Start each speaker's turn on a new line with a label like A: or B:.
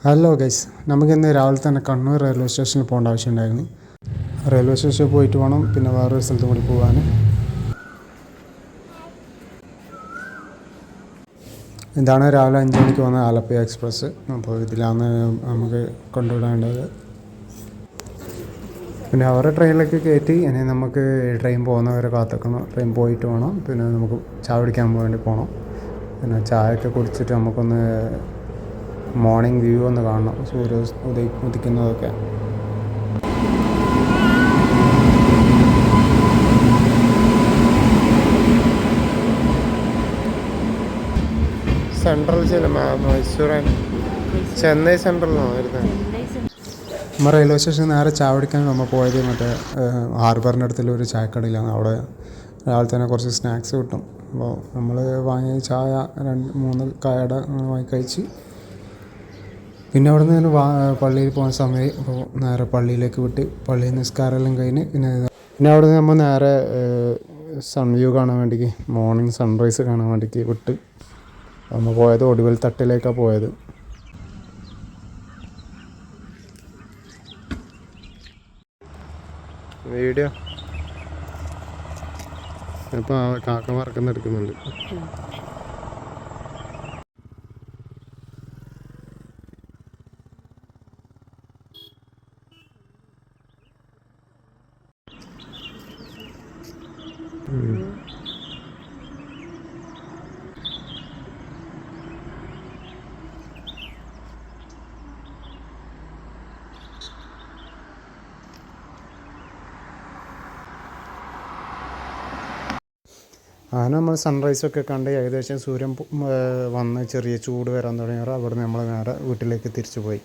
A: Hello guys, നമുക്കിന്ന് രാവിലെ തന്നെ കണ്ണൂർ റെയിൽവേ സ്റ്റേഷനിൽ പോകേണ്ട ആവശ്യമുണ്ടായിരുന്നു. റെയിൽവേ സ്റ്റേഷനിൽ പോയിട്ട് വേണം പിന്നെ വേറൊരു സ്ഥലത്തും കൂടി പോകാൻ. ഇതാണ് രാവിലെ 5 മണിക്ക് വന്ന ആലപ്പുഴ എക്സ്പ്രസ്. അപ്പോൾ ഇതിലാണ് നമുക്ക് കൊണ്ടുവിടേണ്ടത്. പിന്നെ അവരുടെ ട്രെയിനിലേക്ക് കയറ്റി ഇനി നമുക്ക് ട്രെയിൻ പോകുന്നവരെ കാത്തിക്കണം. ട്രെയിൻ പോയിട്ട് വേണം പിന്നെ നമുക്ക് ചായ കുടിക്കാൻ വേണ്ടി പോകണം. പിന്നെ ചായയൊക്കെ കുടിച്ചിട്ട് നമുക്കൊന്ന് മോർണിംഗ് വ്യൂ ഒന്ന് കാണണം, സൂര്യ ഉദിക്കുന്നതൊക്കെ. സെൻട്രൽ മൈസൂർ ചെന്നൈ സെൻട്രലിലാണ് വരുന്നത്. നമ്മൾ റെയിൽവേ സ്റ്റേഷൻ നേരെ ചായ കുടിക്കാൻ നമ്മൾ പോയത് മറ്റേ ഹാർബറിൻ്റെ അടുത്തുള്ളൊരു ചായക്കടയിലാണ്. അവിടെ രാവിലെ തന്നെ കുറച്ച് സ്നാക്സ് കിട്ടും. അപ്പോൾ നമ്മൾ വാങ്ങിയ ചായ 2-3 കട വാങ്ങി കഴിച്ച് പിന്നെ അവിടെ നിന്ന് പള്ളിയിൽ പോകുന്ന സമയം അപ്പോൾ നേരെ പള്ളിയിലേക്ക് വിട്ട് പള്ളിയിൽ നിസ്കാരമെല്ലാം കഴിഞ്ഞ് പിന്നെ അവിടെ നിന്ന് നമ്മൾ നേരെ സൺ വ്യൂ കാണാൻ വേണ്ടിക്ക്, മോർണിംഗ് സൺറൈസ് കാണാൻ വേണ്ടിക്ക് വിട്ട് നമ്മൾ പോയത് ഒടുവിൽ തട്ടിലേക്കാണ് പോയത്. വീഡിയോ ഇപ്പോൾ കാക്ക പറക്കുന്നെടുക്കുന്നുണ്ട്. അങ്ങനെ നമ്മൾ സൺറൈസൊക്കെ കണ്ട് ഏകദേശം സൂര്യൻ വന്ന് ചെറിയ ചൂട് വരാൻ തുടങ്ങിയാൽ അവിടെ നമ്മൾ നേരെ വീട്ടിലേക്ക് തിരിച്ചു പോയി.